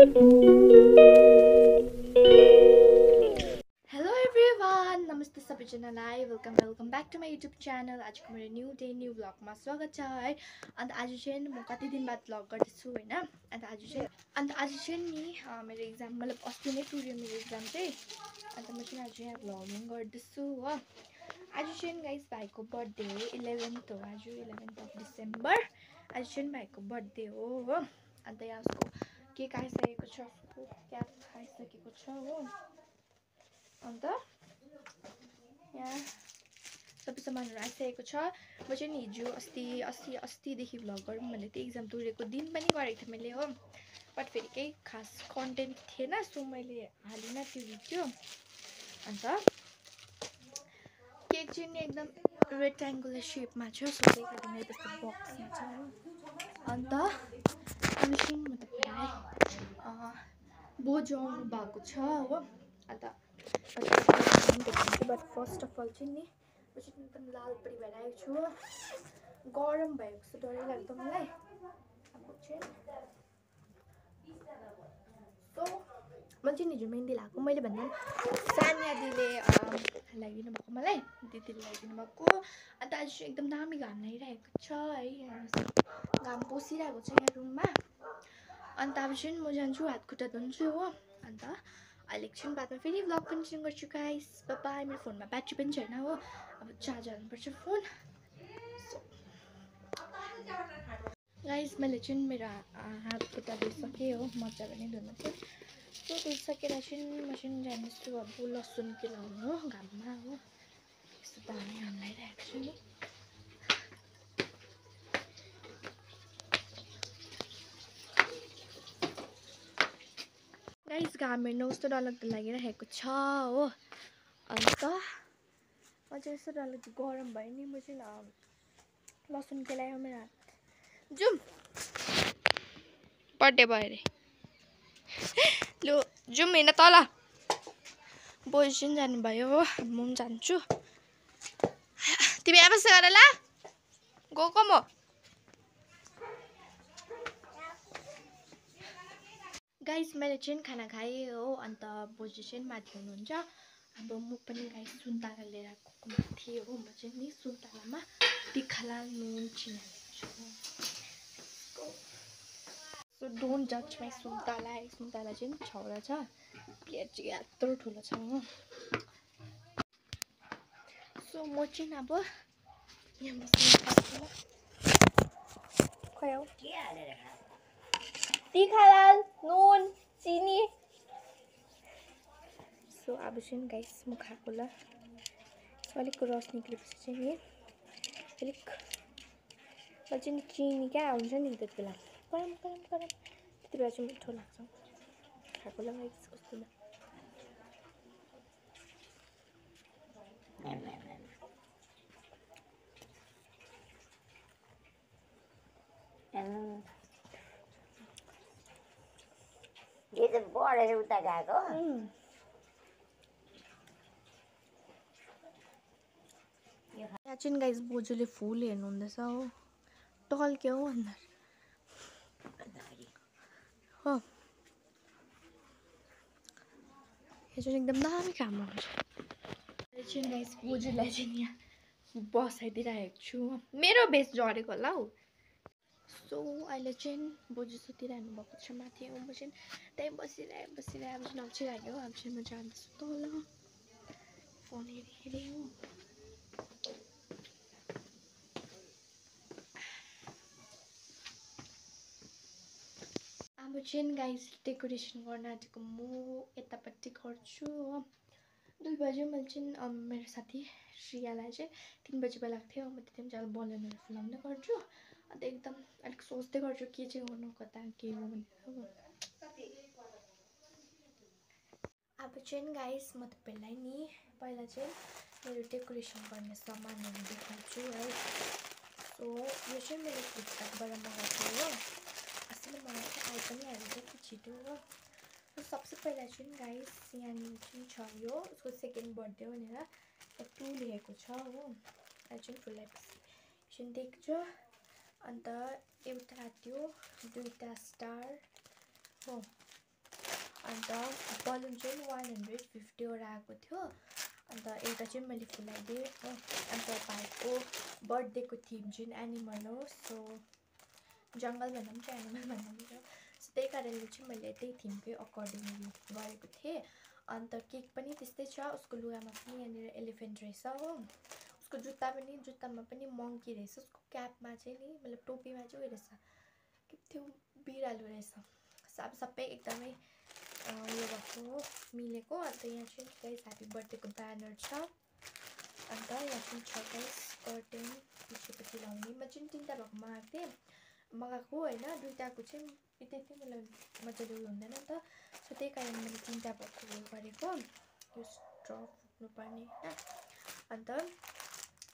Hello everyone, नमस्ते सबैजनालाई welcome back to my YouTube channel. आजको मेरो न्यू डे न्यू भ्लगमा स्वागत छ है। अन्त आज चाहिँ म कति दिन बाद भ्लग गर्दैछु हैन। अन्त आज चाहिँ नि मेरो एक्जाम मतलब अस्ति नै टुर्यो मेरो एक्जाम चाहिँ। अन्त म चाहिँ आज यहाँ भ्लगिङ गर्दैछु हो। आज चाहिँ गाइस भाइको बर्थडे हो, 11th हो आज, 11th अफ डिसेम्बर। आज चाहिँ भाइको बर्थडे हो। अन्त यहाँ उसको केक आइसकेको छ, उसको क्याप आइसकेको छ हो। अन्त यहाँ सबै सामानहरू आइसकेको छ। म चाहिँ नि हिजो अस्तिदेखि भ्लग गरौँ भनेको थिएँ, एक्जाम तुरेको दिन पनि गरेको थिएँ मैले हो। बट फेरि केही खास कन्टेन्ट थिएन, सो मैले हालिनँ त्यो भिडियो। अन्त केक चाहिँ नि एकदम रेक्ट्याङ्गुलर सेपमा छ, सो त्यही कारण त्यस्तो बक्समा छ हो। अन्त अनि चाहिँ म तपाईँलाई बोजू आउनु भएको छ हो। अन्त बट फर्स्ट अफ अल चाहिँ नि म चाहिँ एकदम लालपरी भएर आएको छु। गरम भएको जस्तो डरै लाग्दो मलाई। अब चाहिँ सो म चाहिँ हिजो मेहन्दी लगाएको, मैले भन्दा सानिया दिदीले लगाइदिनु भएको मलाई, दिदीले लगाइदिनु भएको। अन्त आज चाहिँ एकदम दामी घाम लागिरहेको छ है, घाम पसिरहेको छ यहाँ रुममा। अन्त अब चाहिँ म जान्छु हात खुट्टा धुन्छु हो। अन्त अहिले एकछिन बादमा फेरि भ्लग कन्टिन्यू गर्छु गाइस। बाइ। मेरो फोनमा ब्याट्री पनि छैन हो, अब चार्ज हाल्नुपर्छ फोन। गाइस मैले चाहिँ मेरो हात खुट्टा धोइसकेँ हो, मजाले नै धुनु थियो। सो धोइसकेर चाहिँ म चाहिँ जान्छु अब लसुन केलाउनु हो घाममा हो। यस्तो दामी घाम लागिरहेको छ नि। गाइस घाम हेर्नु कस्तो डरलाग्दो लागिरहेको छ हो। अन्त म चाहिँ यस्तो डरलाग्दो गरम भयो नि, म चाहिँ लसुन केलायो मेरो हात। जाउँ बर्थडे भयो अरे, लु जाउँ होइन तल। बोजू चाहिँ जानुभयो हो, म पनि जान्छु। तिमी यहाँ बस्दै गर ल, गएको म। गाइस मैले चाहिँ खाना खाएँ हो। अन्त बोजू चाहिँ माथि हुनुहुन्छ। अब म पनि गाइस सुन्तला लिएर गएको माथि हो। म चाहिँ नि सुन्तलामा तिखालाल नुन चिनी हाल्छु। सो डोन्ट जज माई सुन्तला। सुन्तला चाहिँ छौरा छ, प्लेट चाहिँ यत्रो ठुलो छ हो। सो म चाहिँ अब यहाँ बस्नु खै हो तिखालाल नुन चिनी। सो अब चाहिँ गाइस म खाएको ल, अलिक रस निक्लेपछि चाहिँ नि अलिक चाहिँ चिनी क्या हुन्छ नि त्यति बेला गरम गरम गरम, त्यति बेला चाहिँ मिठो लाग्छ खाएको ल गाइस। कस्तो ये त बढेर उता गएको। यहाँ चाहिँ गाइस बोजूले फुल हेर्नु हुँदैछ हो, टल्क्यो हो अन्त हो। यो चाहिँ एकदम दामी काम हुन्छ। चाहिँ गाइस बोजूलाई चाहिँ यहाँ बसाइदिइरहेको छु, मेरो बेस झरेको होला हौ। सो अहिले चाहिँ बोजू सुतिरहनु भएको छ माथि हो। म चाहिँ त्यहीँ बसिरहेको अब चाहिँ नचिरहेको हो। अब चाहिँ म जाँदैछु तल फोन हेरेँ हो। अब चाहिँ गाइस डेकोरेसन गर्न आँटेको म यतापट्टि गर्छु हो। 2 बज्यो। मैले चाहिँ मेरो साथी श्रियालाई चाहिँ 3 बजी बोलाएको थियो। म त्यति बेला बलुनहरू फुलाउँदै गर्छु। अन्त एकदम अलिक सोच्दै गर्छु के चाहिँ गर्नु, कता के हो भनेर। अब चाहिँ गाइस म तपाईँलाई नि पहिला चाहिँ मेरो डेकोरेसन गर्ने सामानहरू देखाउँछु है। सो यो चाहिँ मेरो फ्लिपकार्टबाट मगाएको हो। अस्ति मलाई चाहिँ आइ पनि हाल्छ कि छिटो हो। सबसे पहिला चाहिँ गाइस यहाँनिर चाहिँ छ यो उसको सेकेन्ड बर्थडे भनेर 2 लेखेको छ हो। अहिले चाहिँ फुलाएपछि चाहिँ देख्छु। अन्त एउटा त्यो 2टा स्टार हो। अन्त बलुन चाहिँ 150 वटा आएको थियो अन्त एउटा चाहिँ मैले फुलाइदिएँ हो अन्त भाइको बर्थडेको थिम चाहिँ एनिमल हो सो जङ्गल भन्दा पनि चाहिँ एनिमल भन्दा पनि सो त्यही कारणले चाहिँ मैले त्यही थिमकै अकर्डिङली गरेको थिएँ अन्त केक पनि त्यस्तै छ उसको लुगामा पनि यहाँनिर एलिफेन्ट रहेछ हो उसको जुत्तामा पनि मङ्की रहेछ उसको क्यापमा चाहिँ नि मतलब टोपीमा चाहिँ उयो रहेछ के थियो बिरालो रहेछ अब सबै एकदमै उयो भएको मिलेको अन्त यहाँ चाहिँ गाइस ह्यापी बर्थडेको ब्यानर छ अन्त यहाँ चाहिँ छ गाइस कर्टेन पछिपट्टि लाउने म चाहिँ 3टा भएको मगाएको होइन 2टाको चाहिँ त्यति मलाई मजाले उयो हुँदैन नि त सो त्यही कारण मैले 3टा भएको उयो गरेको यो स्ट्र फुक्नुपर्ने होइन अन्त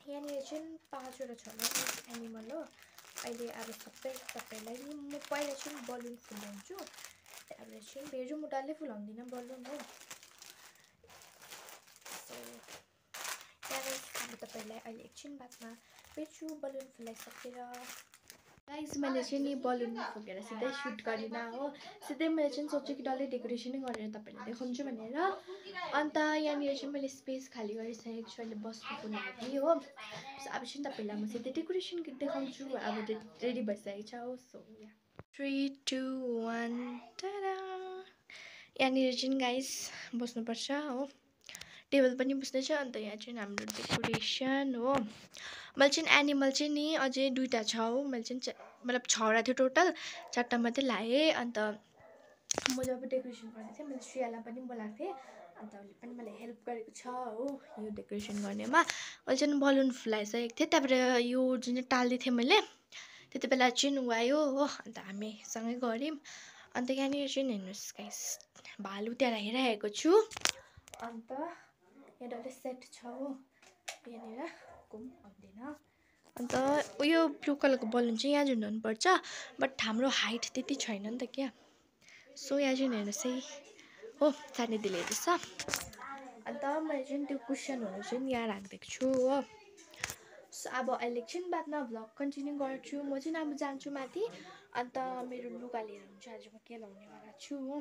यहाँनिर चाहिँ 5वटा छ होला एनिमल हो अहिले अब सबैलाई नि म पहिला चाहिँ बलुन फुलाउँछु त्यहाँबाट चाहिँ भेज म डल्लै फुलाउँदिनँ बलुन हो सो त्यहाँबाट अब तपाईँलाई अहिले एकछिन बादमा भेट्छु बलुन फुलाइसकेर गाइस मैले चाहिँ नि बलुन फुकेर सिधै सुट गरिनँ हो सिधै मैले चाहिँ सोचेँ कि डल्लै डेकोरेसनै गरेर तपाईँलाई देखाउँछु भनेर अन्त यहाँनिर चाहिँ मैले स्पेस खाली गरिसकेको छु अहिले बस्नुको लागि हो अब चाहिँ तपाईँलाई म सिधै डेकोरेसन देखाउँछु अब रेडी भइसकेको छ हो सो 3 2 1 टाडा यहाँनिर चाहिँ गाइस बस्नुपर्छ हो टेबल पनि बस्दैछ अन्त यहाँ चाहिँ हाम्रो डेकोरेसन हो मैले चाहिँ एनिमल चाहिँ नि अझै 2टा छ हो मैले चाहिँ मतलब 6वटा थियो टोटल 4टा मात्रै लाएँ अन्त म जब डेकोरेसन गर्ने थिएँ मैले श्रेयालाई पनि बोलाएको थिएँ अन्त उसले पनि मलाई हेल्प गरेको छ हो यो डेकोरेसन गर्नेमा अहिले चाहिँ बलुन फुलाइसकेको थिएँ त्यहाँबाट यो जुन चाहिँ टाल्दै थिएँ मैले त्यति बेला चाहिँ ऊ आयो हो अन्त हामी सँगै गऱ्यौँ अन्त यहाँनिर चाहिँ हेर्नुहोस् गाइस भालु त्यहाँ राखिरहेको छु अन्त यहाँ डल्लै सेट छ हो यहाँनिर घुम आउँदैन अन्त उयो ब्लू कलरको बलुन चाहिँ यहाँ झुन्डाउनुपर्छ बट हाम्रो हाइट त्यति छैन नि त क्या सो यहाँ चाहिँ हेर्नुहोस् है हो सानो दिले हेर्दैछ अन्त मैले चाहिँ त्यो कुसनहरू चाहिँ यहाँ राखिदिएको छु हो सो अब अहिले एकछिन बादमा भ्लग कन्टिन्यू गर्छु म चाहिँ अब जान्छु माथि अन्त मेरो लुगा लिएर हुन्छ आज म के लाउनेवाला छु हो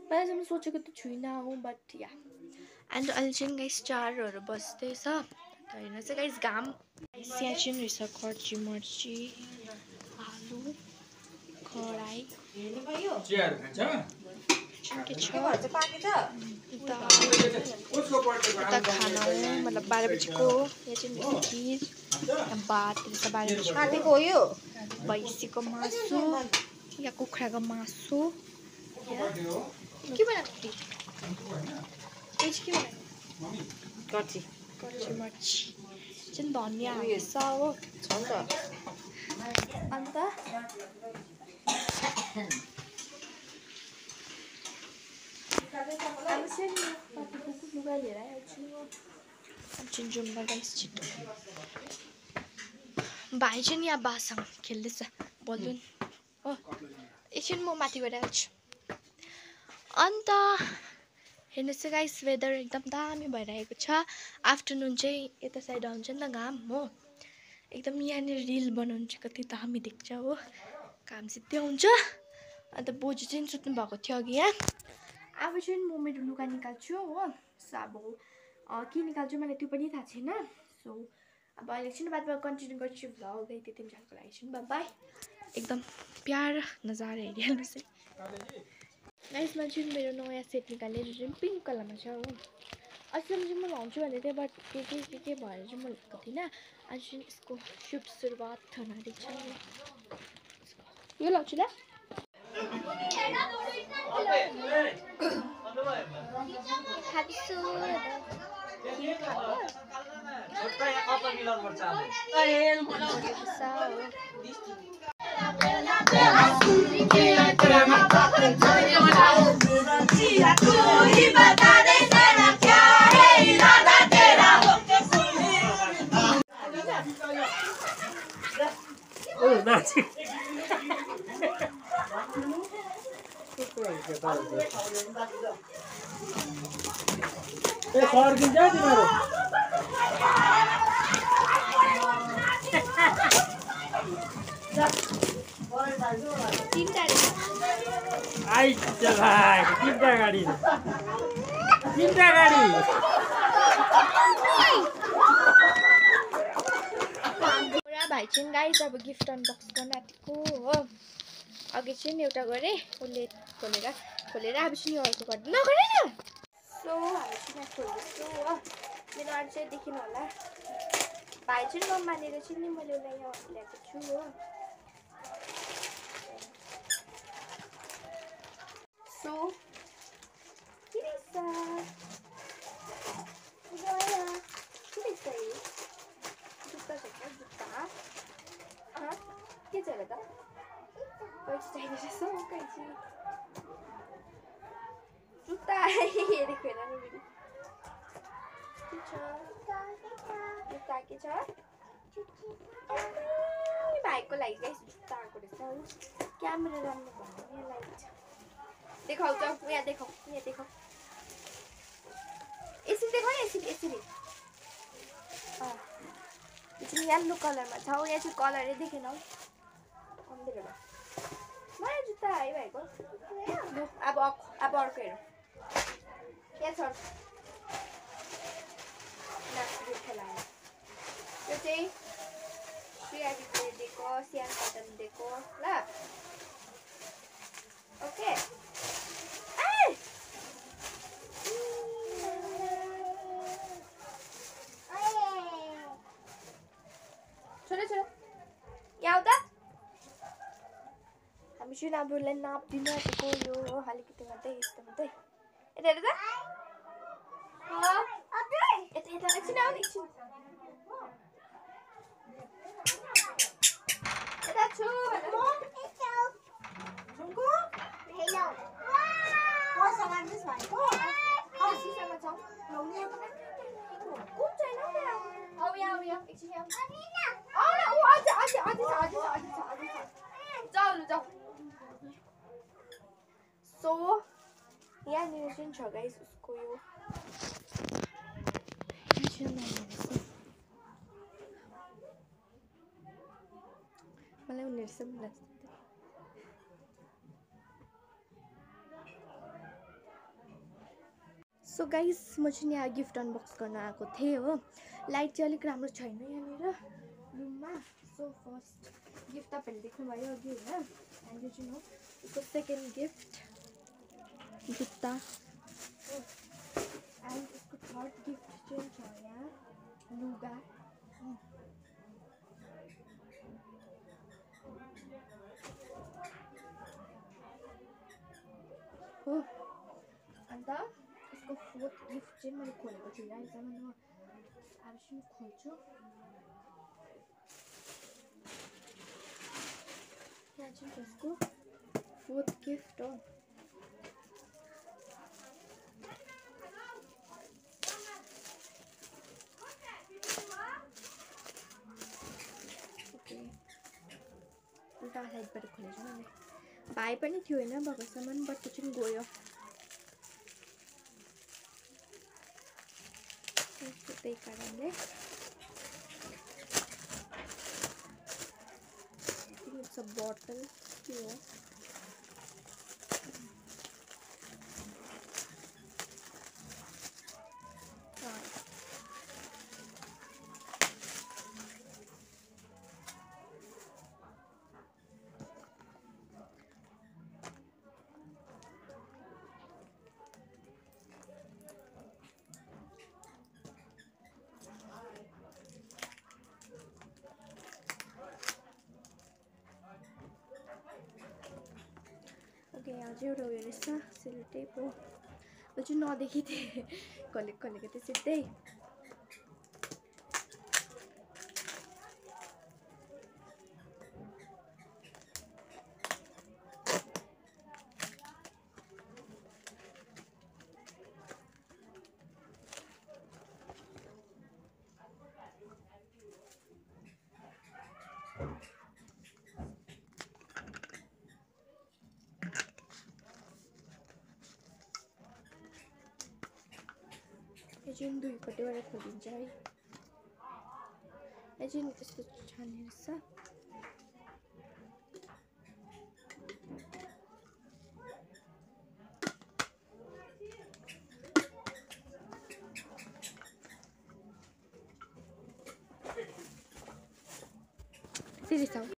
पहिलासम्म सोचेको त छुइनँ हो बट या अन्त अहिले चाहिँ गाइस चारहरू बस्दैछ अन्त हेर्नुहोस् है गाइस घाम यहाँ चाहिँ रहेछ कर्ची मर्ची आलु खराई उता खाना हो मतलब 12 बजीको हो यहाँ चाहिँ खिर भात रहेछ 12 बजीको यो भैँसीको मासु या कुखुराको मासु के बनाएको के बनाएको कर्ची मर्ची चाहिँ धनियाँ हाल्छ हो अन्त अब चाहिँ पार्टीको लुगा लिएर आइहाल्छु एकछिन जुम्बा गाइस छिटो भाइ चाहिँ यहाँ बासँग खेल्दैछ बलुन हो एकछिन म माथि गएर आउँछु अन्त हेर्नुहोस् गाइस वेदर एकदम दामी भइरहेको छ आफ्टरनुन चाहिँ यता साइड आउँछ नि त घाम हो एकदम यहाँनिर रिल बनाउनु चाहिँ कति दामी देख्छ हो घाम सिधै आउँछ अन्त बोजू चाहिँ सुत्नु भएको थियो अघि यहाँ अब चाहिँ म मेरो लुगा निकाल्छु हो सो अब के निकाल्छु मलाई त्यो पनि थाहा छैन सो अब अहिले एकछिन बादमा कन्टिन्यू गर्छु भ्लग त्यति बेलाको लागि चाहिँ बाई एकदम प्यारा नजारा हेरिहाल्नुहोस् है यसमा चाहिँ मेरो नयाँ सेट निकालेर चाहिँ पिङ्क कलरमा छ हो अस्तिसम्म चाहिँ म लाउँछु भनेको थिएँ बट के भएर चाहिँ म लिएको थिइनँ आज चाहिँ यसको शुभ सुरुवात हुन रहेछ यो लाउँछु ल आइच्या भाइ तिनटा गाडी तिनटा गाडी पुरा भाइ चाहिँ गाइस अब गिफ्ट अनबक्स गर्न आँटेको हो अघि चाहिँ एउटा गरेँ उसले खोलेर अब चाहिँ यो अर्को गर्दै नगरे न सो हामी चाहिँ खोल्दैछु हो मेरो अरू चाहिँ देखिनु होला भाइ चाहिँ नमानेर चाहिँ नि मैले उसलाई यहाँ ल्याएको छु हो सो के रहेछ जुत्ता छ क्या जुत्ता के छ र त कैची चाहिने रहेछ कैची जुत्ता हेरेको हेर नि फेरि के छ जुत्ता के छ भाइको लागि गाइस जुत्ता आएको रहेछ हो क्यामेरा राम्रो भन्नु यहाँ लाइट छ देखाउ त यहाँ देखाउ यसरी देखाउ यसरी यो चाहिँ येल्लो कलरमा छ हो यहाँ चाहिँ कलरै देखेन हौ अन्धेरो भयो नयाँ जुत्ता है भाइको अब अर्को हेरौँ यहाँ छ यो चाहिँ श्रेयाले दिएको स्यान कटन दिएको ल ओके छोरा यहाँ त हामी चाहिँ अब उसलाई नाप दिनु आँटेको यो अलिकति मात्रै यस्तो मात्रै यता हेर त यता एकछिन आउनु एकछिन यता छु कुन छैन आऊ यहाँ एकछिन जाऊ सो यहाँनिर चाहिँ छ गाइस उसको यो मलाई उनीहरू सो गाइस म चाहिँ यहाँ गिफ्ट अनबक्स गर्न आएको थिएँ हो लाइट चाहिँ अलिक राम्रो छैन यहाँनिर रुममा सो फर्स्ट गिफ्ट तपाईँहरूले देख्नुभयो अघि होइन एन्ड यो चाहिँ हो उसको सेकेन्ड गिफ्ट जुत्ता एन्ड उसको थर्ड गिफ्ट चाहिँ छ यहाँ लुगा हो अन्त उसको फोर्थ गिफ्ट चाहिँ मैले खोलेको छुइनँ अहिलेसम्म म अब चाहिँ खोल्छु यहाँ चाहिँ उसको फोर्थ गिफ्ट हो उल्टा साइडबाट खोलेको मैले भाइ पनि थियो होइन भएकोसम्म बट त्यो चाहिँ गयो त्यही कारणले इट्स अ बोतल के हो यहाँ चाहिँ एउटा उयो रहेछ सेलो टेप हो त्यो चाहिँ नदेखि थिएँ खोलेको थियो सिधै यो चाहिँ दुईपट्टिबाट खोलिन्छ है यो चाहिँ यस्तो छान्ने रहेछ सिरियस